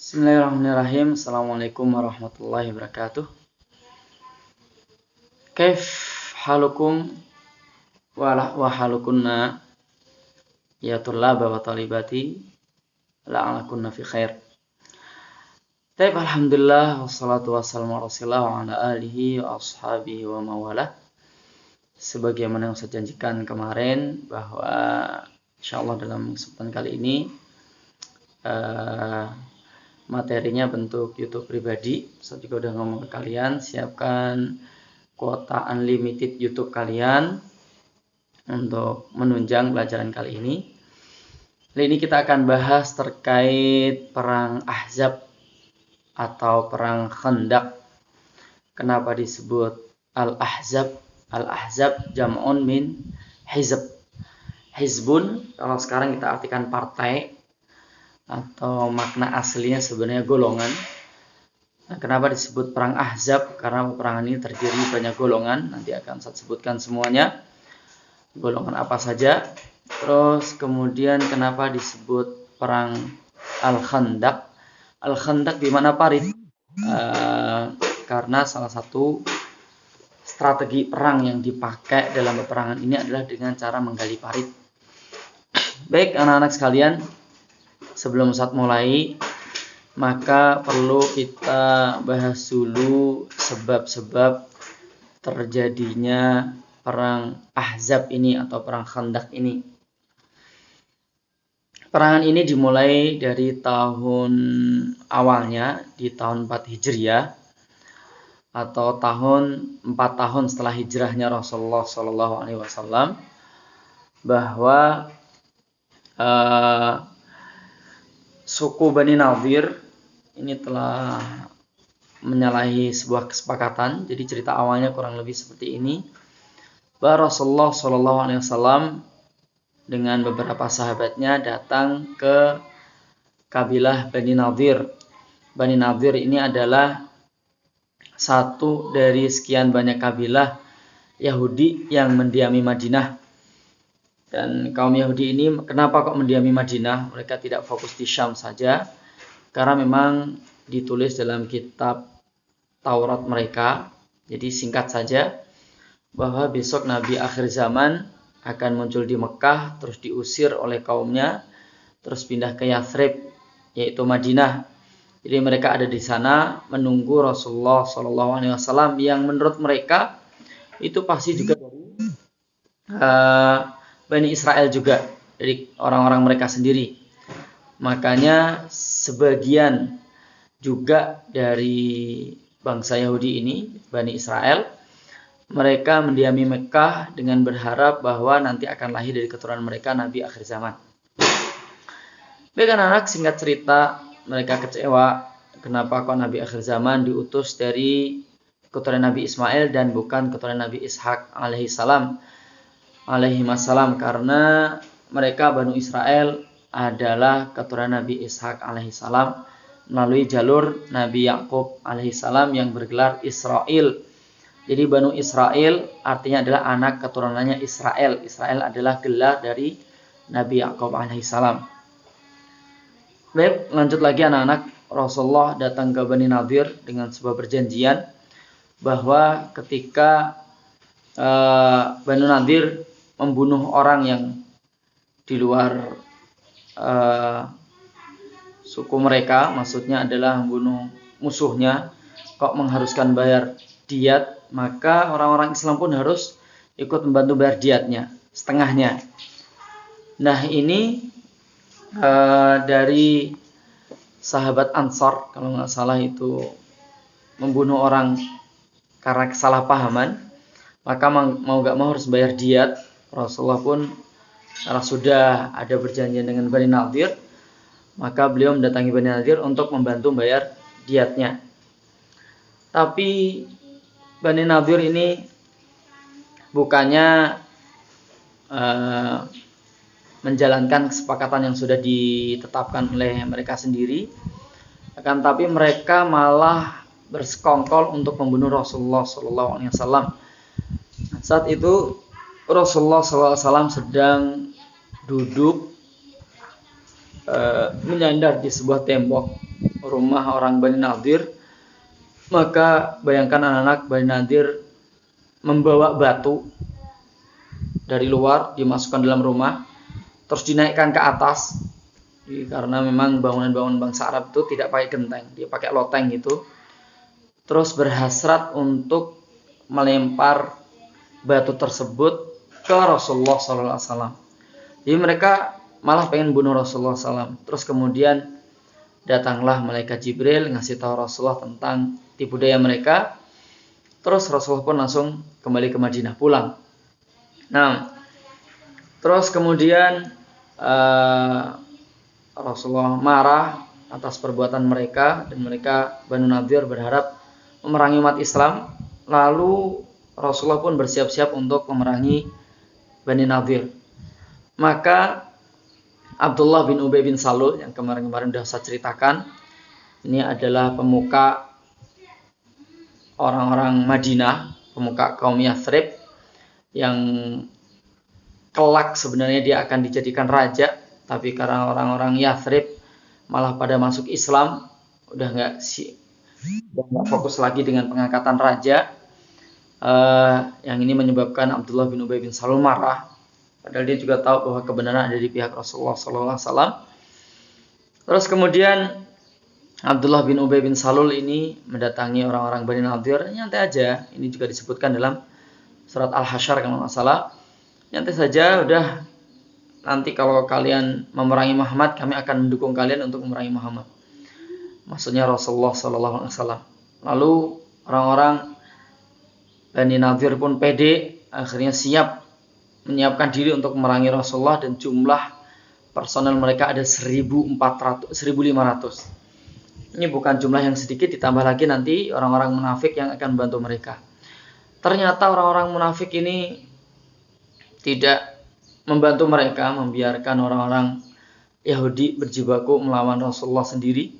Bismillahirrahmanirrahim. Assalamualaikum warahmatullahi wabarakatuh. Kaif halukum wa halukunna ya tullaba wa talibati la'alakunna fi khair. Taib, alhamdulillah wassalatu wassalamu ala rasulillah wa ala alihi wa ashabihi wa mawalah. Sebagaimana yang saya janjikan kemarin bahwa insyaallah dalam kesempatan kali ini materinya bentuk YouTube pribadi. Saya juga udah ngomong ke kalian, siapkan kuota unlimited YouTube kalian untuk menunjang pelajaran kali ini. Kali ini kita akan bahas terkait perang Ahzab atau perang Khandaq. Kenapa disebut Al-Ahzab? Al-Ahzab jam'un min hizb. Hizbun kalau sekarang kita artikan partai, atau makna aslinya sebenarnya golongan. Nah, kenapa disebut perang Ahzab? Karena peperangan ini terdiri banyak golongan. Nanti akan saya sebutkan semuanya. Golongan apa saja. Terus kemudian kenapa disebut perang Al-Khandaq? Al-Khandaq di mana parit? Karena salah satu strategi perang yang dipakai dalam peperangan ini adalah dengan cara menggali parit. Baik anak-anak sekalian, sebelum saat mulai, maka perlu kita bahas dulu sebab-sebab terjadinya perang Ahzab ini atau perang Khandaq ini. Perangan ini dimulai dari tahun awalnya, di tahun 4 Hijriah, atau 4 tahun setelah hijrahnya Rasulullah SAW, bahwa suku Bani Nadir ini telah menyalahi sebuah kesepakatan. Jadi cerita awalnya kurang lebih seperti ini, bahwa Rasulullah SAW dengan beberapa sahabatnya datang ke kabilah Bani Nadir. Bani Nadir ini adalah satu dari sekian banyak kabilah Yahudi yang mendiami Madinah. Dan kaum Yahudi ini kenapa kok mendiami Madinah? Mereka tidak fokus di Syam saja, karena memang ditulis dalam kitab Taurat mereka. Jadi singkat saja, bahwa besok Nabi akhir zaman akan muncul di Mekah, terus diusir oleh kaumnya, terus pindah ke Yathrib, yaitu Madinah. Jadi mereka ada di sana menunggu Rasulullah SAW yang menurut mereka itu pasti juga dari Bani Israel juga, dari orang-orang mereka sendiri. Makanya sebagian juga dari bangsa Yahudi ini, Bani Israel, mereka mendiami Mekah dengan berharap bahwa nanti akan lahir dari keturunan mereka Nabi akhir zaman. Baik anak-anak, singkat cerita, mereka kecewa kenapa kok Nabi akhir zaman diutus dari keturunan Nabi Ismail dan bukan keturunan Nabi Ishak alaihissalam, karena mereka Bani Israel adalah keturunan Nabi Ishak alaihissalam melalui jalur Nabi Yakub alaihissalam yang bergelar Israel. Jadi Bani Israel artinya adalah anak keturunannya Israel. Israel adalah gelar dari Nabi Yakub alaihissalam. Baik, lanjut lagi anak-anak. Rasulullah datang ke Bani Nadir dengan sebuah perjanjian bahwa ketika Bani Nadir membunuh orang yang di luar suku mereka, maksudnya adalah membunuh musuhnya, kok mengharuskan bayar diat, maka orang-orang Islam pun harus ikut membantu bayar diatnya, setengahnya. Nah ini dari sahabat Ansar, kalau nggak salah itu membunuh orang karena kesalahpahaman, maka mau nggak mau harus bayar diat. Rasulullah pun karena sudah ada perjanjian dengan Bani Nadir, maka beliau mendatangi Bani Nadir untuk membantu bayar diatnya. Tapi Bani Nadir ini bukannya menjalankan kesepakatan yang sudah ditetapkan oleh mereka sendiri, akan tapi mereka malah bersekongkol untuk membunuh Rasulullah SAW. Saat itu Rasulullah SAW sedang duduk menyandar di sebuah tembok rumah orang Bani Nadir, maka bayangkan anak-anak Bani Nadir membawa batu dari luar, dimasukkan dalam rumah, terus dinaikkan ke atas. Karena memang bangunan-bangunan bangsa Arab itu tidak pakai genteng, dia pakai loteng gitu. Terus berhasrat untuk melempar batu tersebut ke Rasulullah SAW. Jadi mereka malah pengen bunuh Rasulullah SAW. Terus kemudian datanglah malaikat Jibril ngasih tahu Rasulullah tentang tipu daya mereka. Terus Rasulullah pun langsung kembali ke Madinah, pulang. Nah, terus kemudian Rasulullah marah atas perbuatan mereka, dan mereka Banu Nadir berharap memerangi umat Islam. Lalu Rasulullah pun bersiap-siap untuk memerangi Bani Nadir. Maka Abdullah bin Ubay bin Salul yang kemarin-kemarin sudah saya ceritakan, ini adalah pemuka orang-orang Madinah, pemuka kaum Yathrib yang kelak sebenarnya dia akan dijadikan raja. Tapi karena orang-orang Yathrib malah pada masuk Islam, udah nggak fokus lagi dengan pengangkatan raja. Yang ini menyebabkan Abdullah bin Ubay bin Salul marah. Padahal dia juga tahu bahwa kebenaran ada di pihak Rasulullah SAW. Terus kemudian Abdullah bin Ubay bin Salul ini mendatangi orang-orang Bani Nadir. Nyantai aja. Ini juga disebutkan dalam surat Al-Hasyr kalau nggak salah. Nyantai saja, udah. Nanti kalau kalian memerangi Muhammad, kami akan mendukung kalian untuk memerangi Muhammad. Maksudnya Rasulullah SAW. Lalu orang-orang Bani Nadir pun pede, akhirnya menyiapkan diri untuk memerangi Rasulullah, dan jumlah personel mereka ada 1.500. Ini bukan jumlah yang sedikit, ditambah lagi nanti orang-orang munafik yang akan membantu mereka. Ternyata orang-orang munafik ini tidak membantu mereka, membiarkan orang-orang Yahudi berjibaku melawan Rasulullah sendiri.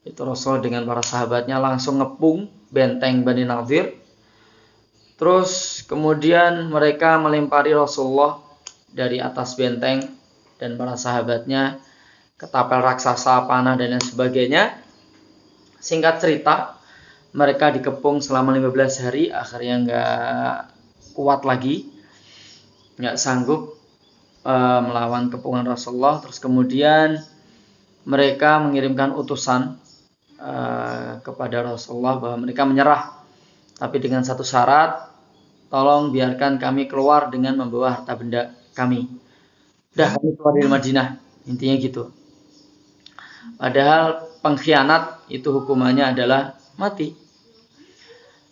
Itu Rasul dengan para sahabatnya langsung ngepung benteng Bani Nadir. Terus kemudian mereka melempari Rasulullah dari atas benteng dan para sahabatnya, ketapel raksasa, panah, dan lain sebagainya. Singkat cerita, mereka dikepung selama 15 hari, akhirnya nggak kuat lagi, nggak sanggup melawan kepungan Rasulullah. Terus kemudian mereka mengirimkan utusan kepada Rasulullah bahwa mereka menyerah, tapi dengan satu syarat, tolong biarkan kami keluar dengan membawa harta benda kami. Udah, kami keluar dari Madinah, intinya gitu. Padahal pengkhianat itu hukumannya adalah mati.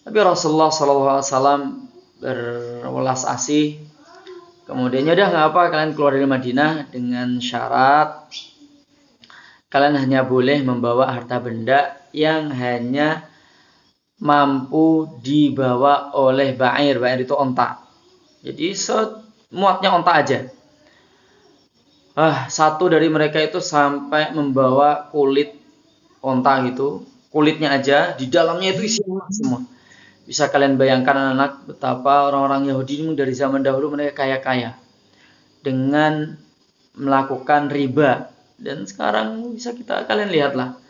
Tapi Rasulullah SAW berwelas asih. Kemudian udah nggak apa, kalian keluar dari Madinah dengan syarat kalian hanya boleh membawa harta benda yang hanya mampu dibawa oleh ba'ir. Ba'ir itu onta. Jadi semuatnya onta aja. Satu dari mereka itu sampai membawa kulit onta gitu, kulitnya aja, di dalamnya itu isi emas semua. Bisa kalian bayangkan anak-anak betapa orang-orang Yahudi ini dari zaman dahulu mereka kaya-kaya dengan melakukan riba. Dan sekarang bisa kalian lihatlah,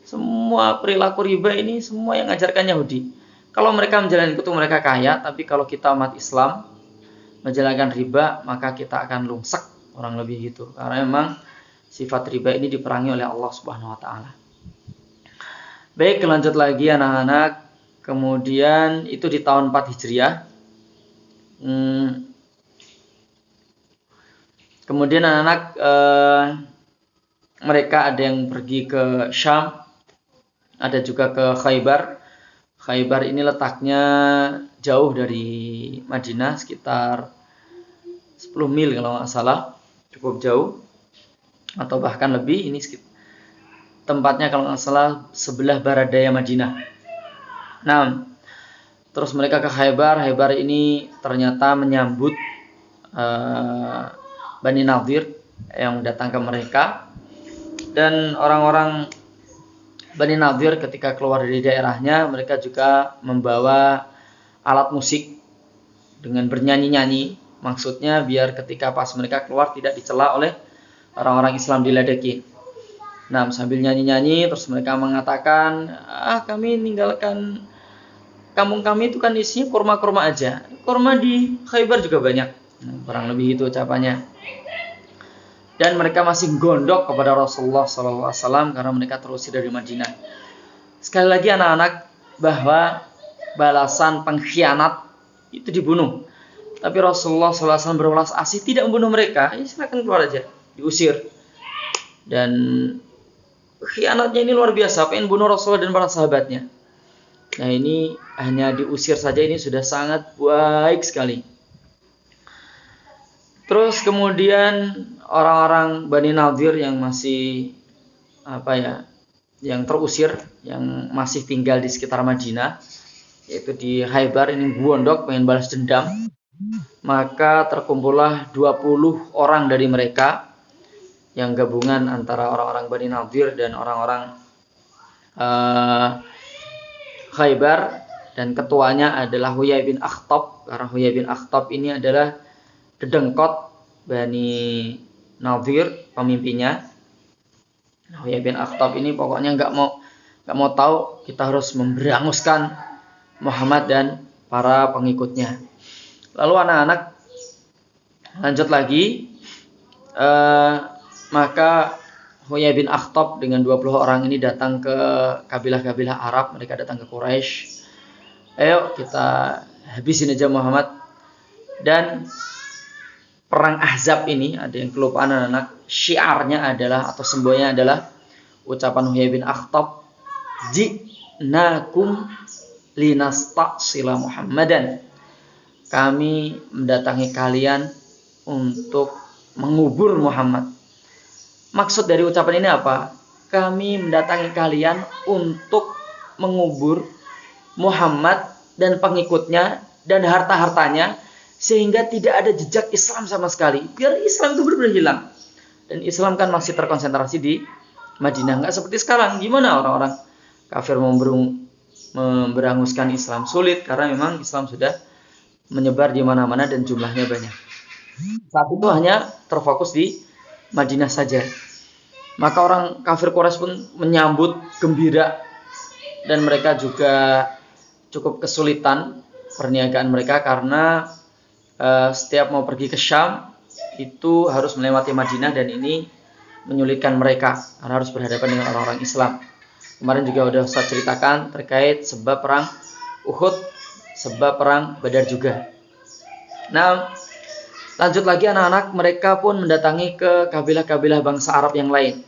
semua perilaku riba ini semua yang ngajarkan Yahudi. Kalau mereka menjalani itu mereka kaya, tapi kalau kita umat Islam menjalankan riba, maka kita akan lungsek, orang lebih gitu. Karena memang sifat riba ini diperangi oleh Allah Subhanahu wa taala. Baik, lanjut lagi anak-anak. Kemudian itu di tahun 4 Hijriah. Kemudian anak-anak mereka ada yang pergi ke Syam, ada juga ke Khaybar. Khaybar ini letaknya jauh dari Madinah, sekitar 10 mil kalau nggak salah, cukup jauh, atau bahkan lebih. Ini tempatnya kalau nggak salah sebelah barat daya Madinah. Nah, terus mereka ke Khaybar. Khaybar ini ternyata menyambut Bani Nadir yang datang ke mereka. Dan orang-orang Bani Nadir ketika keluar dari daerahnya, mereka juga membawa alat musik dengan bernyanyi-nyanyi. Maksudnya biar ketika pas mereka keluar tidak dicela oleh orang-orang Islam, diledeki. Nah, sambil nyanyi-nyanyi terus mereka mengatakan, kami ninggalkan kampung kami itu kan isinya kurma-kurma aja. Kurma di Khaybar juga banyak. Nah, kurang lebih itu ucapannya. Dan mereka masih gondok kepada Rasulullah SAW karena mereka terusir dari Madinah. Sekali lagi anak-anak, bahwa balasan pengkhianat itu dibunuh. Tapi Rasulullah SAW berwelas asih tidak membunuh mereka. Ya silakan keluar aja, diusir. Dan khianatnya ini luar biasa, pengen bunuh Rasulullah dan para sahabatnya. Nah, ini hanya diusir saja ini sudah sangat baik sekali. Terus kemudian orang-orang Bani Nadir yang masih yang terusir, yang masih tinggal di sekitar Madinah, yaitu di Khaybar, ini gondok pengen balas dendam. Maka terkumpullah 20 orang dari mereka yang gabungan antara orang-orang Bani Nadir dan orang-orang Khaybar, dan ketuanya adalah Huyai bin Akhtab, karena Huyai bin Akhtab ini adalah dedengkot Bani Nadir, pemimpinnya. Huyai bin Akhtab ini pokoknya nggak mau tahu, kita harus memberanguskan Muhammad dan para pengikutnya. Lalu anak-anak lanjut lagi, maka Huyai bin Akhtab dengan 20 orang ini datang ke kabilah-kabilah Arab, mereka datang ke Quraisy. Ayo kita habisin aja Muhammad. Dan perang Ahzab ini, ada yang kelupaan anak-anak, syiarnya adalah atau simbolnya adalah ucapan Huyai bin Akhtab, ji'nakum linasta'sila Muhammadan. Kami mendatangi kalian untuk mengubur Muhammad. Maksud dari ucapan ini apa? Kami mendatangi kalian untuk mengubur Muhammad dan pengikutnya dan harta-hartanya, sehingga tidak ada jejak Islam sama sekali. Biar Islam itu benar-benar hilang. Dan Islam kan masih terkonsentrasi di Madinah. Nggak seperti sekarang. Gimana orang-orang kafir memberanguskan Islam? Sulit, karena memang Islam sudah menyebar di mana-mana dan jumlahnya banyak. Saat itu hanya terfokus di Madinah saja. Maka orang kafir Quraisy pun menyambut gembira, dan mereka juga cukup kesulitan perniagaan mereka karena setiap mau pergi ke Syam itu harus melewati Madinah, dan ini menyulitkan mereka karena harus berhadapan dengan orang-orang Islam. Kemarin juga udah saya ceritakan terkait sebab perang Uhud, sebab perang Badar juga. Nah, lanjut lagi anak-anak, mereka pun mendatangi ke kabilah-kabilah bangsa Arab yang lain.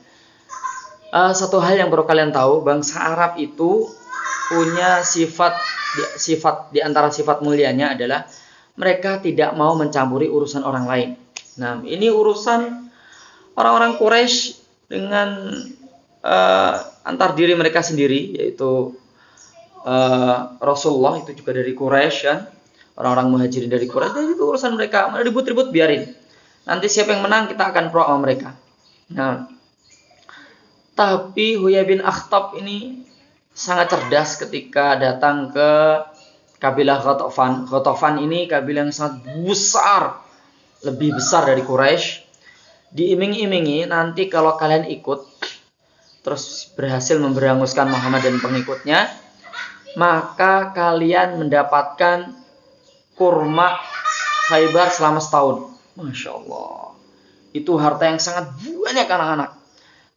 Satu hal yang perlu kalian tahu, bangsa Arab itu punya sifat di antara sifat mulianya adalah mereka tidak mau mencampuri urusan orang lain. Nah, ini urusan orang-orang Quraisy dengan antar diri mereka sendiri, yaitu Rasulullah itu juga dari Quraisy kan, orang-orang muhajirin dari Quraisy, dan itu urusan mereka. Mana ribut-ribut biarin. Nanti siapa yang menang kita akan pro sama mereka. Nah, tapi Huyai bin Akhtab ini sangat cerdas ketika datang ke kabilah Ghatafan. Ghatafan ini kabilah yang sangat besar, lebih besar dari Quraisy. Diiming-imingi nanti kalau kalian ikut terus berhasil memberanguskan Muhammad dan pengikutnya, maka kalian mendapatkan kurma Khaybar selama setahun. Masya Allah, itu harta yang sangat banyak anak-anak.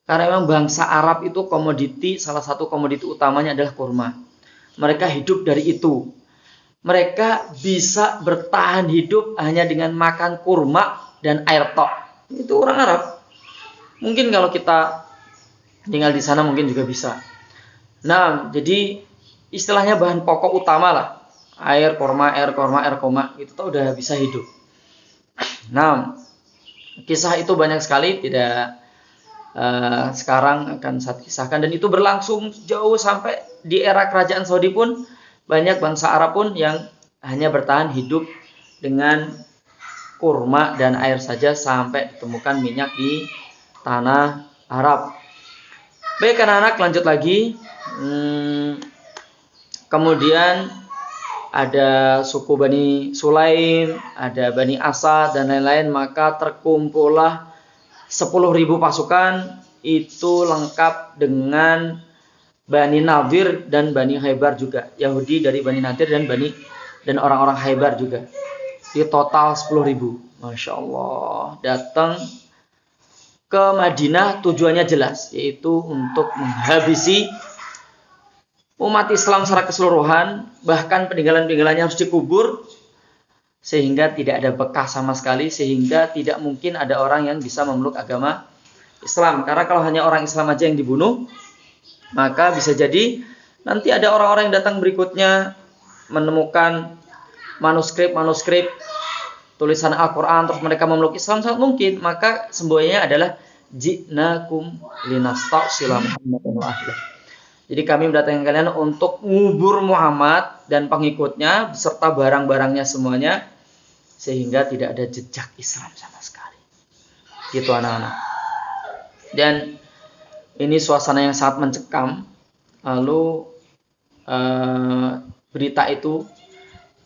Karena memang bangsa Arab itu komoditi, salah satu komoditi utamanya adalah kurma. Mereka hidup dari itu. Mereka bisa bertahan hidup hanya dengan makan kurma dan air tok. Itu orang Arab. Mungkin kalau kita tinggal di sana mungkin juga bisa. Nah, jadi istilahnya bahan pokok utama lah. Air kurma, itu tuh udah bisa hidup. Nah, kisah itu banyak sekali, tidak sekarang akan saya kisahkan, dan itu berlangsung jauh sampai di era kerajaan Saudi pun banyak bangsa Arab pun yang hanya bertahan hidup dengan kurma dan air saja sampai ditemukan minyak di tanah Arab. Baik anak-anak, lanjut lagi. Kemudian ada suku Bani Sulaim, ada Bani Asad dan lain-lain, maka terkumpullah 10.000 pasukan itu lengkap dengan Bani Nadir dan Bani Khaybar juga. Yahudi dari Bani Nadir dan orang-orang Khaybar juga. Di total 10.000. Masya Allah. Datang ke Madinah tujuannya jelas, yaitu untuk menghabisi umat Islam secara keseluruhan, bahkan peninggalan-peninggalannya harus dikubur, sehingga tidak ada bekas sama sekali, sehingga tidak mungkin ada orang yang bisa memeluk agama Islam. Karena kalau hanya orang Islam aja yang dibunuh, maka bisa jadi nanti ada orang-orang yang datang berikutnya menemukan manuskrip tulisan Al-Quran, terus mereka memeluk Islam, sangat mungkin. Maka semboyannya adalah ji'nakum linasta'sila Muhammadan wa ahlah. Jadi kami mendatangkan kalian untuk ngubur Muhammad dan pengikutnya beserta barang-barangnya semuanya, sehingga tidak ada jejak Islam sama sekali. Gitu anak-anak. Dan ini suasana yang sangat mencekam. Lalu berita itu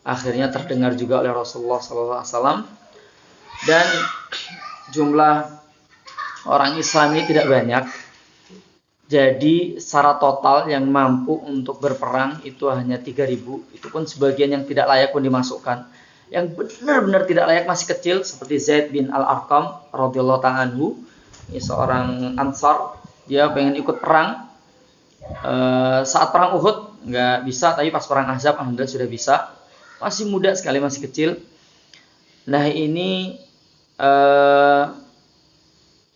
akhirnya terdengar juga oleh Rasulullah SAW, dan jumlah orang Islam ini tidak banyak. Jadi secara total yang mampu untuk berperang itu hanya 3.000. Itu pun sebagian yang tidak layak pun dimasukkan. Yang benar-benar tidak layak masih kecil, seperti Zaid bin Al-Arqam radhiyallahu ta'ala anhu. Ini seorang Ansar, dia pengen ikut perang. Saat perang Uhud nggak bisa, tapi pas perang Ahzab alhamdulillah sudah bisa. Masih muda sekali, masih kecil. Nah ini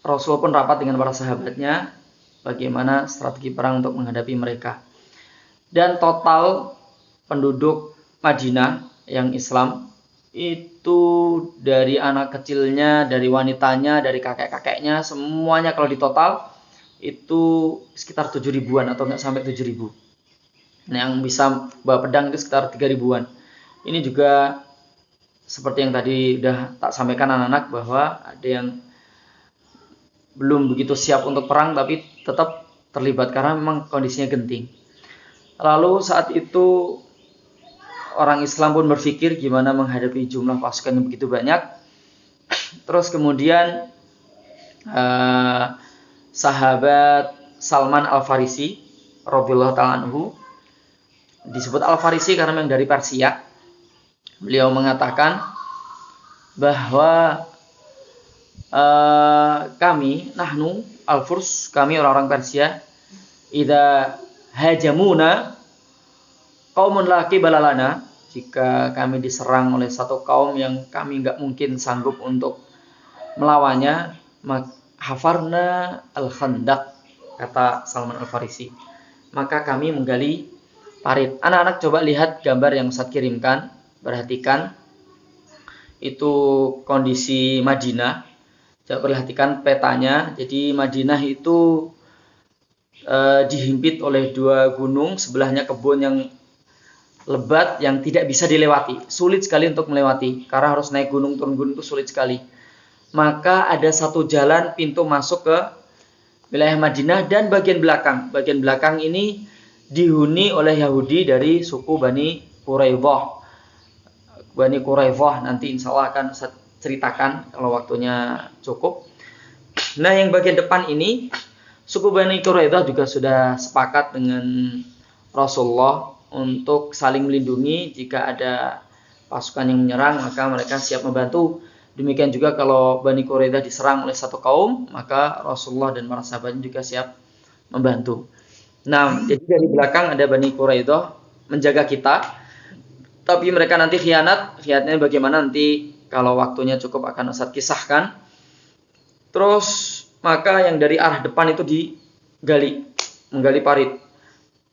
Rasul pun rapat dengan para sahabatnya bagaimana strategi perang untuk menghadapi mereka. Dan total penduduk Madinah yang Islam itu dari anak kecilnya, dari wanitanya, dari kakek-kakeknya, semuanya kalau ditotal itu sekitar 7.000-an atau nggak sampai 7.000. Nah, yang bisa bawa pedang itu sekitar 3.000-an. Ini juga seperti yang tadi udah tak sampaikan anak-anak, bahwa ada yang belum begitu siap untuk perang tapi tetap terlibat karena memang kondisinya genting. Lalu saat itu orang Islam pun berpikir gimana menghadapi jumlah pasukan yang begitu banyak. Terus kemudian sahabat Salman Al-Farisi radhiyallahu ta'ala anhu, disebut Al-Farisi karena memang dari Persia. Beliau mengatakan bahwa kami, nahnu al-Furs, kami orang-orang Persia, idza hajamuna qaumun la qibala lana, jika kami diserang oleh satu kaum yang kami enggak mungkin sanggup untuk melawannya, hafarna al-khandaq, kata Salman Al-Farisi, maka kami menggali parit. Anak-anak coba lihat gambar yang Ustaz kirimkan, perhatikan itu kondisi Madinah. Coba perhatikan petanya. Jadi Madinah itu dihimpit oleh 2 gunung, sebelahnya kebun yang lebat yang tidak bisa dilewati. Sulit sekali untuk melewati karena harus naik gunung, turun gunung, itu sulit sekali. Maka ada satu jalan pintu masuk ke wilayah Madinah, dan bagian belakang. Bagian belakang ini dihuni oleh Yahudi dari suku Bani Quraidah. Bani Quraidah nanti insya Allah akan ceritakan kalau waktunya cukup. Nah, yang bagian depan ini suku Bani Quraidah juga sudah sepakat dengan Rasulullah untuk saling melindungi. Jika ada pasukan yang menyerang, maka mereka siap membantu. Demikian juga kalau Bani Quraidah diserang oleh satu kaum, maka Rasulullah dan para sahabatnya juga siap membantu. Nah, jadi dari belakang ada Bani Quraidah menjaga kita, tapi mereka nanti khianatnya bagaimana nanti kalau waktunya cukup akan Ustaz kisahkan. Terus maka yang dari arah depan itu menggali parit.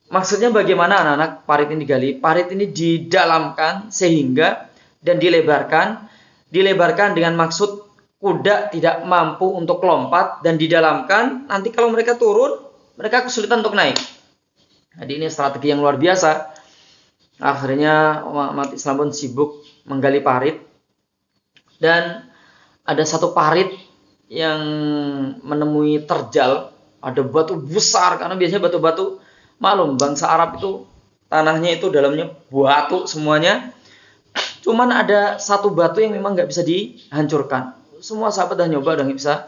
Maksudnya bagaimana anak-anak parit ini digali? Parit ini didalamkan sehingga dan dilebarkan dengan maksud kuda tidak mampu untuk lompat, dan didalamkan nanti kalau mereka turun mereka kesulitan untuk naik. Jadi ini strategi yang luar biasa. Akhirnya umat Islam pun sibuk menggali parit. Dan ada satu parit yang menemui terjal, ada batu besar, karena biasanya batu-batu, maklum bangsa Arab itu tanahnya itu dalamnya batu semuanya. Cuman ada satu batu yang memang nggak bisa dihancurkan. Semua sahabat udah nyoba, udah nggak bisa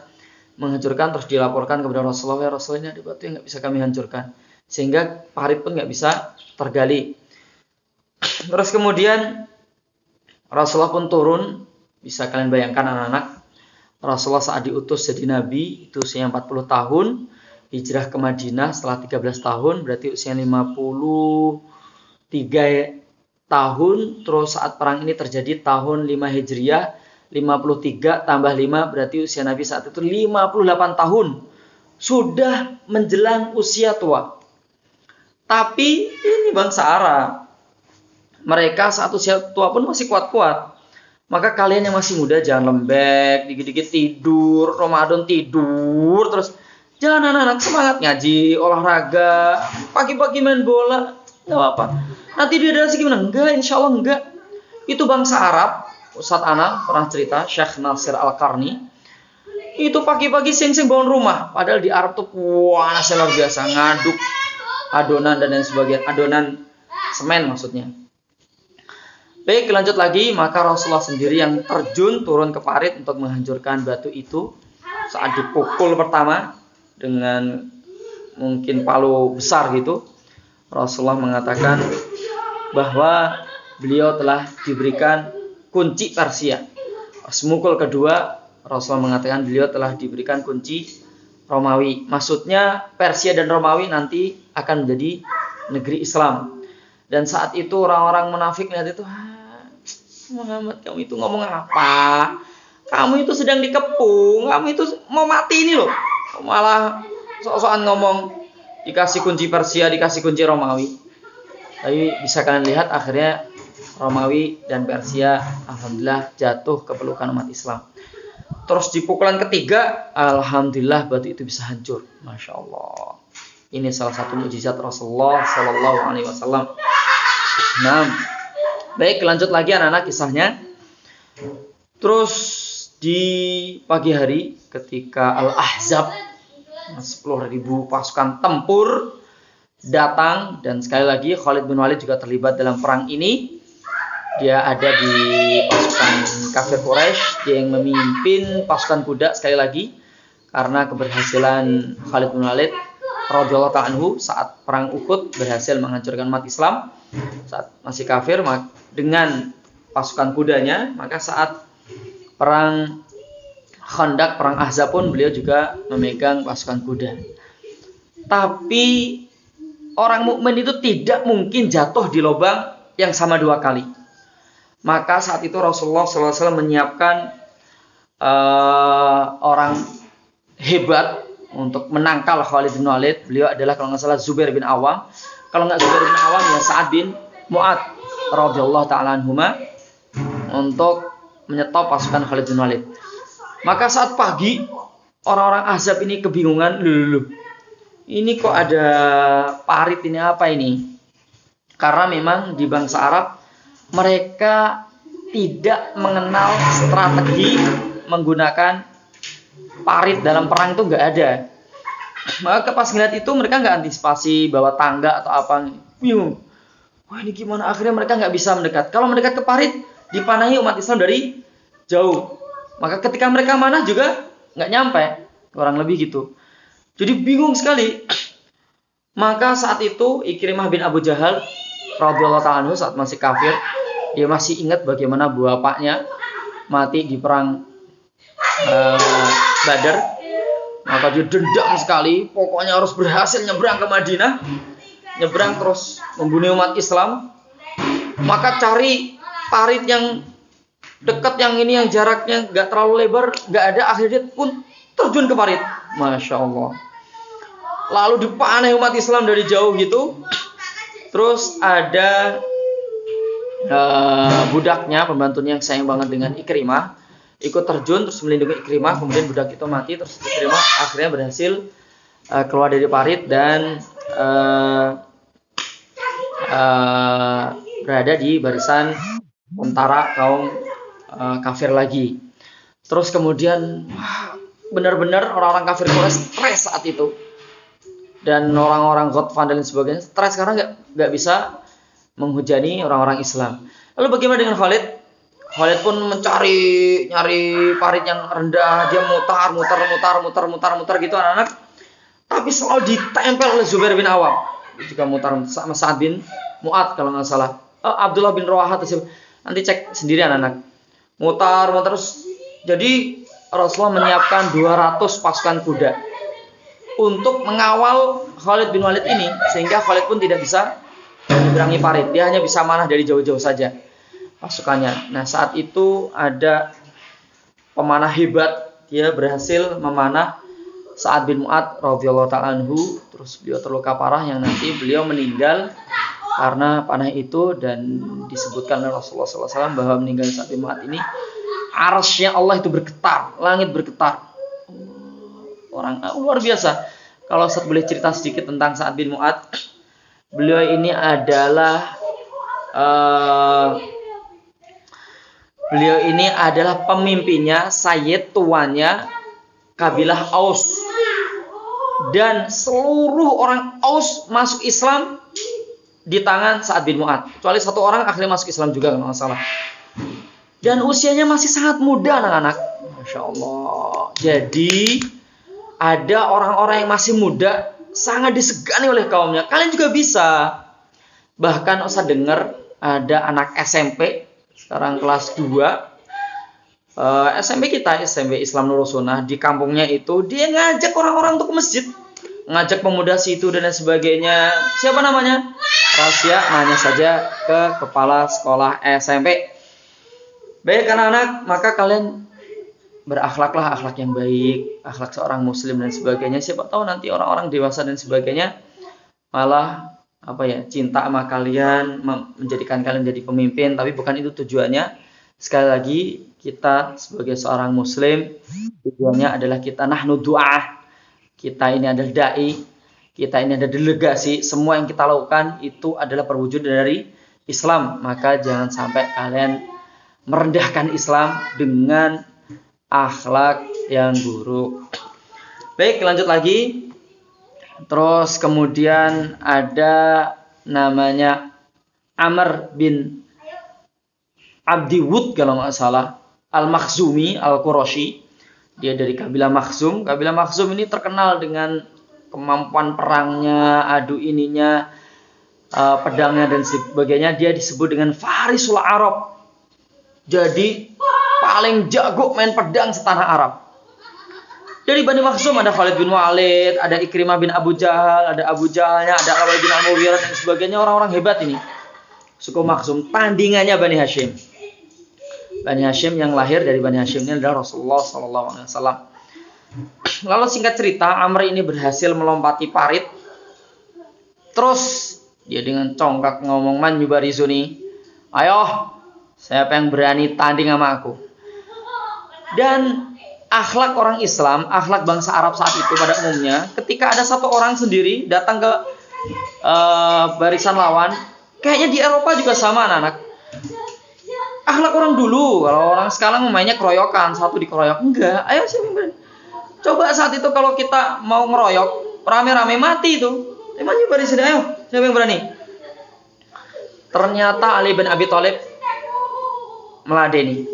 menghancurkan, terus dilaporkan kepada Rasulullah, ya Rasulullah, ini ada batu yang nggak bisa kami hancurkan, sehingga parit pun nggak bisa tergali. Terus kemudian Rasulullah pun turun. Bisa kalian bayangkan anak-anak, Rasulullah saat diutus jadi nabi itu usia 40 tahun, hijrah ke Madinah setelah 13 tahun, berarti usia 53 tahun. Terus saat perang ini terjadi tahun 5 Hijriah, 53 tambah 5 berarti usia Nabi saat itu 58 tahun. Sudah menjelang usia tua. Tapi ini bangsa Arab, mereka saat usia tua pun masih kuat-kuat. Maka kalian yang masih muda jangan lembek, dikit-dikit tidur, Ramadan tidur, terus jangan anak-anak semangat ngaji, olahraga, pagi-pagi main bola, nggak apa-apa. Nanti dehidrasi gimana? Enggak, insya Allah enggak. Itu bangsa Arab, Ustadz Ana pernah cerita, Syekh Nasir Al-Qarni, itu pagi-pagi sing-sing bangun rumah. Padahal di Arab tuh panasnya luar biasa, ngaduk adonan dan lain sebagainya, adonan semen maksudnya. Baik, lanjut lagi. Maka Rasulullah sendiri yang terjun turun ke parit untuk menghancurkan batu itu. Saat dipukul pertama dengan mungkin palu besar gitu, Rasulullah mengatakan bahwa beliau telah diberikan kunci Persia. Semukul kedua, Rasulullah mengatakan beliau telah diberikan kunci Romawi. Maksudnya Persia dan Romawi nanti akan menjadi negeri Islam. Dan saat itu orang-orang munafik lihat itu, Muhammad, kamu itu ngomong apa? Kamu itu sedang dikepung, kamu itu mau mati ini loh. Malah sok-sokan ngomong dikasih kunci Persia, dikasih kunci Romawi. Tapi bisa kalian lihat akhirnya Romawi dan Persia alhamdulillah jatuh ke pelukan umat Islam. Terus di pukulan ketiga, alhamdulillah batu itu bisa hancur. Masya Allah. Ini salah satu mukjizat Rasulullah Sallallahu Alaihi Wasallam. Nah, baik, lanjut lagi anak-anak kisahnya. Terus di pagi hari ketika Al-Ahzab 10.000 pasukan tempur datang, dan sekali lagi Khalid bin Walid juga terlibat dalam perang ini. Dia ada di pasukan kafir Quraisy, dia yang memimpin pasukan kuda sekali lagi karena keberhasilan Khalid bin Walid radhiyallahu ta'ala anhu saat perang Uhud berhasil menghancurkan umat Islam saat masih kafir dengan pasukan kudanya. Maka saat perang Khandaq, perang Ahzab pun beliau juga memegang pasukan kuda. Tapi orang mukmin itu tidak mungkin jatuh di lubang yang sama dua kali. Maka saat itu Rasulullah SAW menyiapkan orang hebat untuk menangkal Khalid bin Walid. Beliau adalah kalau nggak salah Zubair bin Awam. Kalau nggak Zubair bin Awam ya Sa'ad bin Mu'ad radhiyallahu ta'ala anhuma, untuk menyetop pasukan Khalid bin Walid. Maka saat pagi orang-orang Ahzab ini kebingungan, ini kok ada parit, ini apa ini? Karena memang di bangsa Arab mereka tidak mengenal strategi menggunakan parit dalam perang, itu nggak ada. Maka pas ngeliat itu mereka nggak antisipasi bawa tangga atau apa, bingung. Wah, ini gimana? Akhirnya mereka nggak bisa mendekat. Kalau mendekat ke parit dipanahi umat Islam dari jauh. Maka ketika mereka manah juga nggak nyampe, kurang lebih gitu. Jadi bingung sekali. Maka saat itu Ikrimah bin Abu Jahal radhiyallahu ta'ala anhu saat masih kafir, dia masih ingat bagaimana bapaknya mati di perang Badar. Maka dia dendam sekali, pokoknya harus berhasil nyebrang ke Madinah, nyebrang terus membunuh umat Islam. Maka cari parit yang dekat, yang ini yang jaraknya nggak terlalu lebar, nggak ada. Akhirnya dia pun terjun ke parit. Masya Allah. Lalu dipanah umat Islam dari jauh gitu. Terus ada budaknya, pembantunya yang sayang banget dengan Ikrimah, ikut terjun terus melindungi Ikrimah. Kemudian budak itu mati, terus Ikrimah akhirnya berhasil keluar dari parit dan berada di barisan tentara kaum kafir lagi. Terus kemudian benar-benar orang-orang kafir Quraisy stres saat itu, dan orang-orang Ghatfan dan sebagainya stres karena nggak bisa menghujani orang-orang Islam. Lalu bagaimana dengan Khalid? Khalid pun nyari parit yang rendah, dia mutar gitu anak-anak. Tapi selalu ditempel oleh Zubair bin Awam. Juga mutar sama Sa'ad bin Mu'ad kalau nggak salah. Abdullah bin Rawaha nanti cek sendiri anak-anak. Mutar terus. Jadi Rasulullah menyiapkan 200 pasukan kuda untuk mengawal Khalid bin Walid ini, sehingga Khalid pun tidak bisa menyeberangi parit. Dia hanya bisa manah dari jauh-jauh saja pasukannya. Nah, saat itu ada pemanah hebat, dia berhasil memanah Sa'ad bin Mu'ad radhiyallahu ta'ala anhu. Terus beliau terluka parah yang nanti beliau meninggal karena panah itu, dan disebutkan oleh Rasulullah SAW bahwa meninggal Sa'ad bin Mu'ad ini arsy-Nya Allah itu bergetar, langit bergetar. Orang luar biasa. Kalau Ustaz boleh cerita sedikit tentang Sa'ad bin Mu'ad. Beliau ini adalah pemimpinnya, sayyid tuannya kabilah Aus. Dan seluruh orang Aus masuk Islam di tangan Sa'ad bin Mu'ad. Kecuali satu orang akhirnya masuk Islam juga kalau nggak salah. Dan usianya masih sangat muda anak-anak. Masya Allah. Jadi ada orang-orang yang masih muda sangat disegani oleh kaumnya. Kalian juga bisa. Bahkan Ustaz dengar ada anak SMP sekarang kelas 2. SMP Islam Nurul Sunnah di kampungnya itu, dia ngajak orang-orang untuk ke masjid, ngajak pemuda situ dan lain sebagainya. Siapa namanya? Rahasia, nanya saja ke kepala sekolah SMP. Baik anak-anak, maka kalian berakhlaklah akhlak yang baik, akhlak seorang muslim dan sebagainya. Siapa tahu nanti orang-orang dewasa dan sebagainya malah cinta sama kalian, menjadikan kalian jadi pemimpin. Tapi bukan itu tujuannya. Sekali lagi, kita sebagai seorang muslim, tujuannya adalah kita nahnu du'ah. Kita ini adalah da'i, kita ini ada delegasi. Semua yang kita lakukan itu adalah perwujudan dari Islam. Maka jangan sampai kalian merendahkan Islam dengan akhlak yang buruk. Baik, lanjut lagi. Terus kemudian ada namanya Amr bin Abdi Wud kalau nggak salah, Al-Makhzumi, Al-Qurashi. Dia dari kabilah Makhzum. Kabilah Makhzum ini terkenal dengan kemampuan perangnya, adu ininya, pedangnya dan sebagainya. Dia disebut dengan Farisul Arab. Jadi paling jago main pedang setanah Arab. Dari Bani Makhzum ada Khalid bin Walid, ada Ikrimah bin Abu Jahal, ada Abu Jahalnya, ada Al-Walid bin Al-Mughirah dan sebagainya. Orang-orang hebat ini. Suku Makhzum. Tandingannya Bani Hashim. Bani Hashim yang lahir dari Bani Hashim ini adalah Rasulullah SAW. Lalu singkat cerita, Amr ini berhasil melompati parit. Terus dia dengan congkak ngomong, "Man yubarizuni, ayo, siapa yang berani tanding sama aku?" Dan akhlak orang Islam, akhlak bangsa Arab saat itu pada umumnya, ketika ada satu orang sendiri datang ke barisan lawan, kayaknya di Eropa juga sama anak-anak. Akhlak orang dulu, kalau orang sekarang mainnya keroyokan, satu dikeroyok. Enggak, ayo siapa yang berani? Coba saat itu kalau kita mau ngeroyok, rame-rame mati itu. Emangnya barisan, ayo, siapa yang berani? Ternyata Ali bin Abi Thalib meladeni.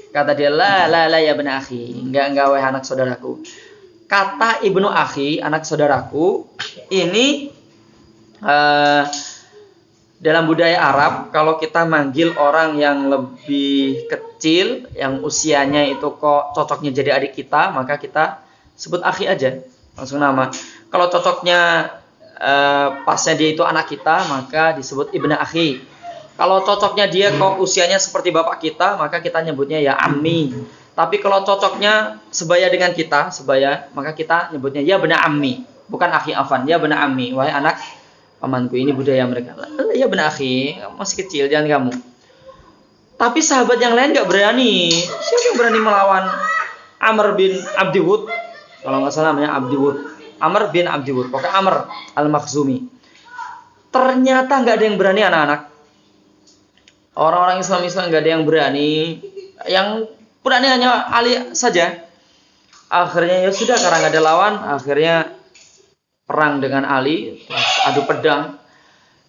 Kata dia, la ya ibnu akhi, enggak wahai anak saudaraku. Kata ibnu akhi, anak saudaraku, ini dalam budaya Arab, kalau kita manggil orang yang lebih kecil, yang usianya itu kok cocoknya jadi adik kita, maka kita sebut akhi aja, langsung nama. Kalau cocoknya pasnya dia itu anak kita, maka disebut ibnu akhi. Kalau cocoknya dia kok usianya seperti bapak kita, maka kita nyebutnya ya ammi. Tapi kalau cocoknya sebaya dengan kita, maka kita nyebutnya ya bena ammi, bukan akhi afan, ya bena ammi, wahai anak pamanku. Ini budaya mereka. Ya bena akhi, masih kecil, jangan kamu. Tapi sahabat yang lain gak berani. Siapa yang berani melawan Amr bin Abdi Wud? Kalau nggak salah namanya Abdi Wud. Amr bin Abdi Wud, pokoknya Amr Al-Makhzumi. Ternyata nggak ada yang berani anak-anak. Orang-orang Islam nggak ada yang berani. Yang berani hanya Ali saja. Akhirnya ya sudah, karena nggak ada lawan, akhirnya perang dengan Ali, adu pedang.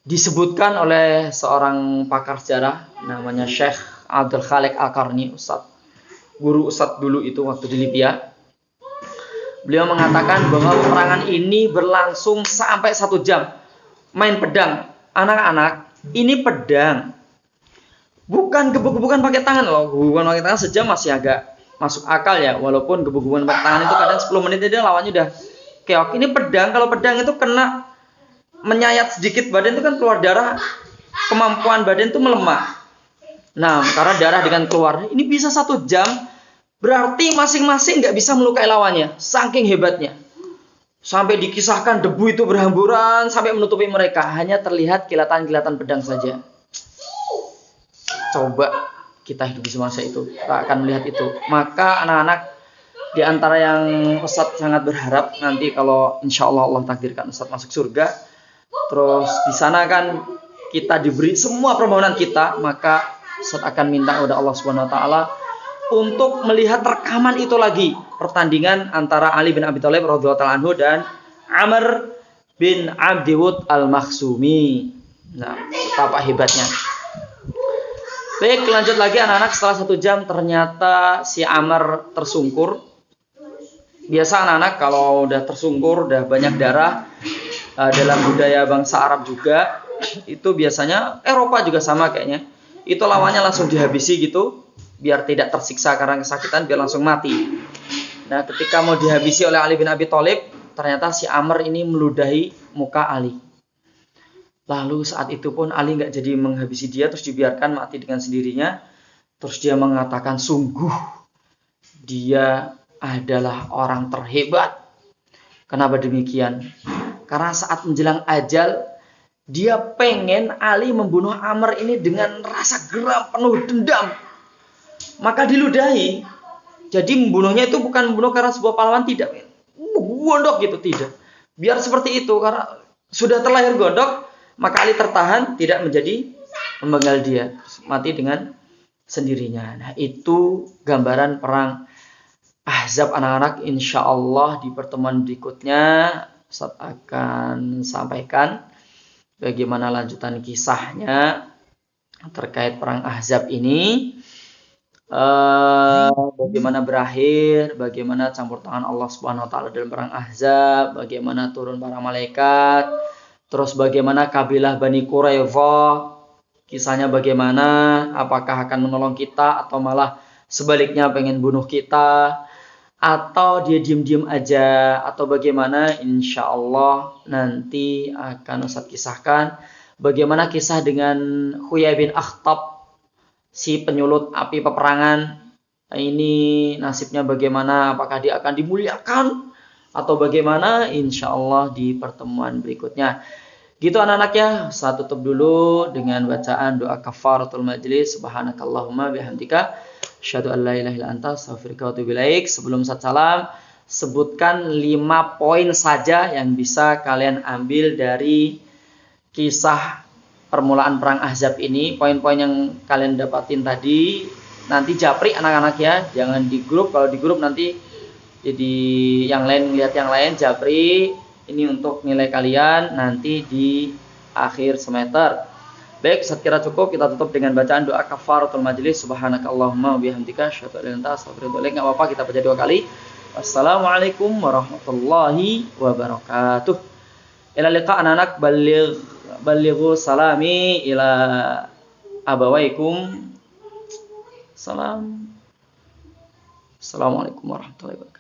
Disebutkan oleh seorang pakar sejarah namanya Syekh Abdul Khalik Al-Qarni, guru Ustadz dulu itu waktu di Libya. Beliau mengatakan bahwa peperangan ini berlangsung sampai 1 jam. Main pedang. Anak-anak, ini pedang. Bukan gebuk-gebukan pakai tangan loh. Gebuk-gebukan pakai tangan sejam masih agak masuk akal ya. Walaupun gebuk-gebukan pakai tangan itu kadang 10 menit aja lawannya udah keok. Ini pedang. Kalau pedang itu kena menyayat sedikit badan itu kan keluar darah. Kemampuan badan itu melemah. Nah, karena darah dengan keluar. Ini bisa 1 jam. Berarti masing-masing nggak bisa melukai lawannya. Saking hebatnya. Sampai dikisahkan debu itu berhamburan sampai menutupi mereka. Hanya terlihat kilatan-kilatan pedang saja. Coba kita hidup di semasa itu. Kita akan melihat itu. Maka anak-anak di antara yang Ustadz sangat berharap nanti kalau insya Allah Allah takdirkan Ustadz masuk surga. Terus di sana kan kita diberi semua permohonan kita. Maka Ustadz akan minta kepada Allah Subhanahu Wa Taala untuk melihat rekaman itu lagi, pertandingan antara Ali bin Abi Thalib radhiyallahu anhu dan Amr bin Abdiwud Al-Makhzumi. Nah, betapa hebatnya. Baik, lanjut lagi anak-anak. Setelah 1 jam ternyata si Amr tersungkur. Biasa anak-anak kalau udah tersungkur, udah banyak darah, dalam budaya bangsa Arab juga itu biasanya, Eropa juga sama kayaknya, itu lawannya langsung dihabisi gitu. Biar tidak tersiksa karena kesakitan, biar langsung mati. Nah, ketika mau dihabisi oleh Ali bin Abi Thalib, ternyata si Amr ini meludahi muka Ali. Lalu saat itu pun Ali nggak jadi menghabisi dia, terus dibiarkan mati dengan sendirinya. Terus dia mengatakan, sungguh dia adalah orang terhebat. Kenapa demikian? Karena saat menjelang ajal, dia pengen Ali membunuh Amr ini dengan rasa geram penuh dendam. Maka diludahi. Jadi membunuhnya itu bukan membunuh karena sebuah pahlawan, tidak. Gondok gitu, tidak. Biar seperti itu, karena sudah terlahir gondok, maka Ali tertahan, tidak menjadi memenggal dia. Mati dengan sendirinya. Nah, itu gambaran perang Ahzab anak-anak. Insya Allah di pertemuan berikutnya Ustaz akan sampaikan bagaimana lanjutan kisahnya terkait perang Ahzab ini. Bagaimana berakhir, bagaimana campur tangan Allah Subhanahu Wa Taala dalam perang Ahzab, bagaimana turun para malaikat, terus bagaimana kabilah Bani Quraidah, kisahnya bagaimana, apakah akan menolong kita atau malah sebaliknya pengen bunuh kita, atau dia diam-diam aja, atau bagaimana. Insya Allah nanti akan Ustaz kisahkan bagaimana kisah dengan Huyai bin Akhtab, si penyulut api peperangan ini, nasibnya bagaimana, apakah dia akan dimuliakan atau bagaimana, insya Allah di pertemuan berikutnya. Gitu anak-anak ya. Saya tutup dulu dengan bacaan doa kafaratul majlis. Subhanakallahumma bihamdika asyhadu an la ilaha illa anta astaghfiruka wa atubu ilaik. Sebelum salam, sebutkan 5 poin saja yang bisa kalian ambil dari kisah permulaan perang Ahzab ini. Poin-poin yang kalian dapatin tadi nanti japri anak-anak ya, jangan di grup. Kalau di grup nanti jadi yang lain lihat yang lain, japri. Ini untuk nilai kalian nanti di akhir semester. Baik, saya kira cukup. Kita tutup dengan bacaan doa kafaratul majlis. Subhanakallahumma wabihamdika asyhadu an la ilaha illa anta astaghfiruka wa atubu ilaik. Enggak apa-apa kita baca 2 kali. Wassalamualaikum warahmatullahi wabarakatuh. Ila liqa anak-anak. Balighu salami ila abawaikum. Assalamualaikum warahmatullahi wabarakatuh.